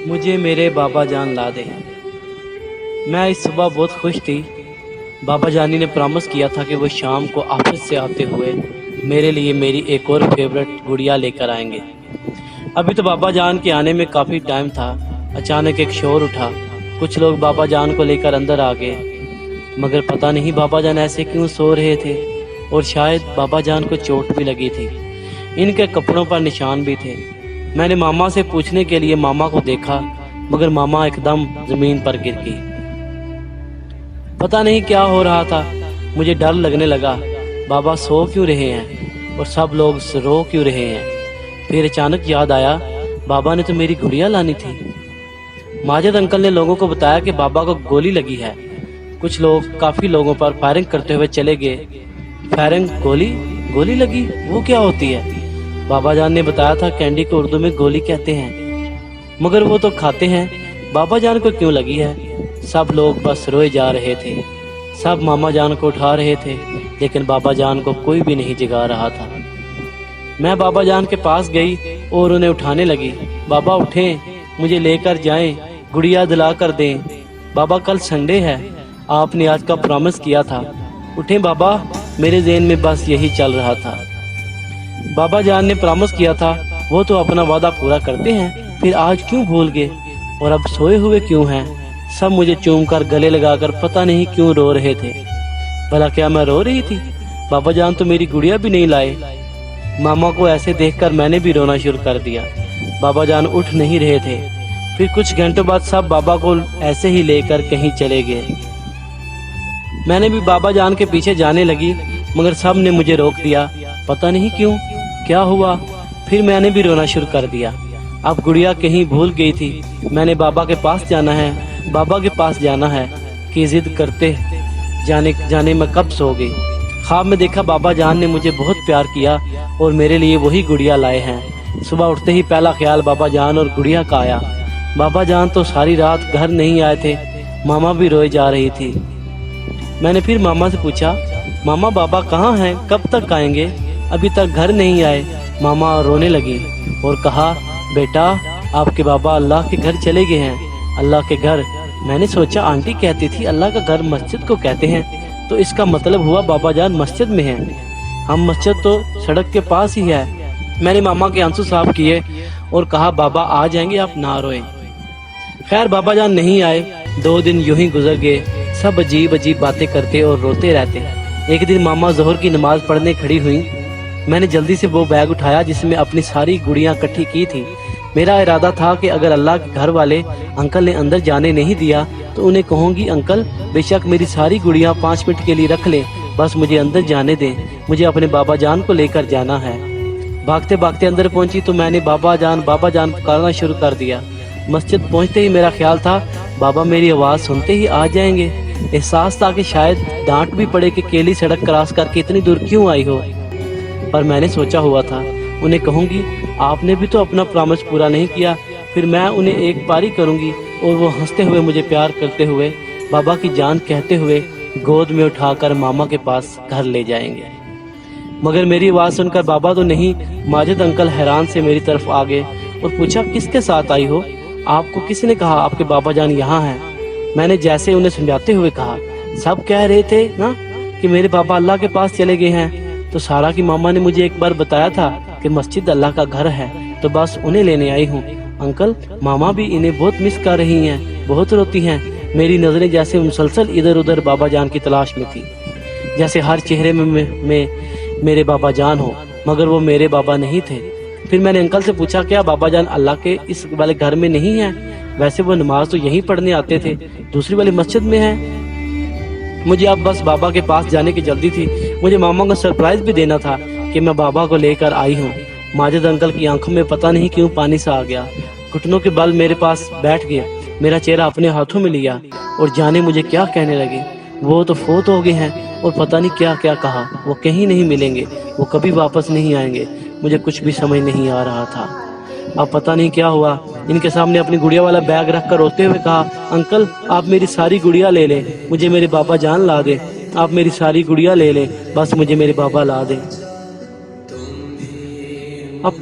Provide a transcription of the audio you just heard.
مجھے میرے بابا جان لا دے۔ میں اس صبح بہت خوش تھی۔ بابا جانی نے پرامس کیا تھا کہ وہ شام کو آفس سے آتے ہوئے میرے لیے میری ایک اور فیورٹ گڑیا لے کر آئیں گے۔ ابھی تو بابا جان کے آنے میں کافی ٹائم تھا۔ اچانک ایک شور اٹھا، کچھ لوگ بابا جان کو لے کر اندر آ گئے، مگر پتہ نہیں بابا جان ایسے کیوں سو رہے تھے، اور شاید بابا جان کو چوٹ بھی لگی تھی۔ ان کے کپڑوں پر نشان بھی تھے۔ میں نے ماما سے پوچھنے کے لیے ماما کو دیکھا، مگر ماما ایک دم زمین پر گر گئی۔ پتہ نہیں کیا ہو رہا تھا، مجھے ڈر لگنے لگا۔ بابا سو کیوں رہے ہیں اور سب لوگ رو کیوں رہے ہیں؟ پھر اچانک یاد آیا، بابا نے تو میری گڑیا لانی تھی۔ ماجد انکل نے لوگوں کو بتایا کہ بابا کو گولی لگی ہے۔ کچھ لوگ کافی لوگوں پر فائرنگ کرتے ہوئے چلے گئے۔ فائرنگ؟ گولی لگی؟ وہ کیا ہوتی ہے؟ بابا جان نے بتایا تھا کینڈی کو اردو میں گولی کہتے ہیں، مگر وہ تو کھاتے ہیں۔ بابا جان کو کیوں لگی ہے؟ سب لوگ بس روئے جا رہے تھے۔ سب ماما جان کو اٹھا رہے تھے، لیکن بابا جان کو کوئی بھی نہیں جگا رہا تھا۔ میں بابا جان کے پاس گئی اور انہیں اٹھانے لگی۔ بابا اٹھیں، مجھے لے کر جائیں، گڑیا دلا کر دیں۔ بابا کل سنڈے ہے، آپ نے آج کا پرامس کیا تھا۔ اٹھیں بابا، میرے ذہن میں بس یہی چل رہا تھا۔ بابا جان نے پرامس کیا تھا، وہ تو اپنا وعدہ پورا کرتے ہیں، پھر آج کیوں بھول گئے؟ اور اب سوئے ہوئے کیوں ہیں؟ سب مجھے چوم کر گلے لگا کر پتہ نہیں کیوں رو رہے تھے۔ بھلا کیا میں رو رہی تھی؟ بابا جان تو میری گڑیا بھی نہیں لائے۔ ماما کو ایسے دیکھ کر میں نے بھی رونا شروع کر دیا۔ بابا جان اٹھ نہیں رہے تھے۔ پھر کچھ گھنٹوں بعد سب بابا کو ایسے ہی لے کر کہیں چلے گئے۔ میں نے بھی بابا جان کے پیچھے جانے لگی، مگر سب نے مجھے روک دیا۔ پتہ نہیں کیوں، کیا ہوا؟ پھر میں نے بھی رونا شروع کر دیا۔ اب گڑیا کہیں بھول گئی تھی۔ میں نے بابا کے پاس جانا ہے، بابا کے پاس جانا ہے کہ ضد کرتے جانے میں کب سو گئی۔ خواب میں دیکھا بابا جان نے مجھے بہت پیار کیا اور میرے لیے وہی گڑیا لائے ہیں۔ صبح اٹھتے ہی پہلا خیال بابا جان اور گڑیا کا آیا۔ بابا جان تو ساری رات گھر نہیں آئے تھے، ماما بھی روئے جا رہی تھی۔ میں نے پھر ماما سے پوچھا، ماما بابا کہاں ہیں، کب تک آئیں گے؟ ابھی تک گھر نہیں آئے۔ ماما رونے لگی اور کہا، بیٹا آپ کے بابا اللہ کے گھر چلے گئے ہیں۔ اللہ کے گھر؟ میں نے سوچا آنٹی کہتی تھی اللہ کا گھر مسجد کو کہتے ہیں، تو اس کا مطلب ہوا بابا جان مسجد میں ہیں۔ ہم مسجد تو سڑک کے پاس ہی ہے۔ میں نے ماما کے آنسو صاف کیے اور کہا، بابا آ جائیں گے، آپ نہ روئیں۔ خیر بابا جان نہیں آئے۔ 2 دن یوں ہی گزر گئے۔ سب عجیب باتیں کرتے اور روتے رہتے۔ ایک دن ماما ظہر کی نماز پڑھنے کھڑی ہوئی۔ میں نے جلدی سے وہ بیگ اٹھایا جس میں اپنی ساری گڑیاں اکٹھی کی تھی۔ میرا ارادہ تھا کہ اگر اللہ کے گھر والے انکل نے اندر جانے نہیں دیا تو انہیں کہوں گی، انکل بے شک میری ساری گڑیاں 5 منٹ کے لیے رکھ لیں، بس مجھے اندر جانے دیں، مجھے اپنے بابا جان کو لے کر جانا ہے۔ بھاگتے بھاگتے اندر پہنچی تو میں نے بابا جان پکارنا شروع کر دیا۔ مسجد پہنچتے ہی میرا خیال تھا بابا میری آواز سنتے ہی آ جائیں گے۔ احساس تھا کہ شاید ڈانٹ بھی پڑے کہ کیلی سڑک کراس کر کے اتنی دور کیوں آئی ہو، پر میں نے سوچا ہوا تھا انہیں کہوں گی آپ نے بھی تو اپنا پرامس پورا نہیں کیا، پھر میں انہیں ایک پاری کروں گی اور وہ ہنستے ہوئے مجھے پیار کرتے ہوئے بابا کی جان کہتے ہوئے گود میں اٹھا کر ماما کے پاس گھر لے جائیں گے۔ مگر میری آواز سن کر بابا تو نہیں، ماجد انکل حیران سے میری طرف آ گئے اور پوچھا، کس کے ساتھ آئی ہو؟ آپ کو کس نے کہا آپ کے بابا جان یہاں ہیں؟ میں نے جیسے انہیں سمجھاتے ہوئے کہا، سب کہہ رہے تھے نا کہ میرے بابا اللہ کے پاس چلے گئے ہیں، تو سارا کی ماما نے مجھے ایک بار بتایا تھا کہ مسجد اللہ کا گھر ہے، تو بس انہیں لینے آئی ہوں۔ انکل ماما بھی انہیں بہت مس کر رہی ہیں، بہت روتی ہیں۔ میری نظریں جیسے مسلسل ادھر ادھر بابا جان کی تلاش میں تھی، جیسے ہر چہرے میں میرے بابا جان ہو، مگر وہ میرے بابا نہیں تھے۔ پھر میں نے انکل سے پوچھا، کیا بابا جان اللہ کے اس والے گھر میں نہیں ہیں؟ ویسے وہ نماز تو یہیں پڑھنے آتے تھے، دوسری والی مسجد میں ہیں۔ مجھے اب بس بابا کے پاس جانے کی جلدی تھی۔ مجھے ماما کو سرپرائز بھی دینا تھا کہ میں بابا کو لے کر آئی ہوں۔ ماجد انکل کی آنکھوں میں پتہ نہیں کیوں پانی سا آ گیا، گھٹنوں کے بل میرے پاس بیٹھ گئے، میرا چہرہ اپنے ہاتھوں میں لیا اور جانے مجھے کیا کہنے لگے۔ وہ تو فوت ہو گئے ہیں اور پتہ نہیں کیا کیا کہا، وہ کہیں نہیں ملیں گے، وہ کبھی واپس نہیں آئیں گے۔ مجھے کچھ بھی سمجھ نہیں آ رہا تھا۔ اب پتہ نہیں کیا ہوا۔ ان کے سامنے اپنی گڑیا والا بیگ رکھ کر روتے ہوئے کہا، انکل آپ میری ساری گڑیا لے لیں، مجھے میرے بابا جان لا دیں، آپ میری ساری گڑیا لے لیں، بس مجھے میرے بابا لا دیں۔ اب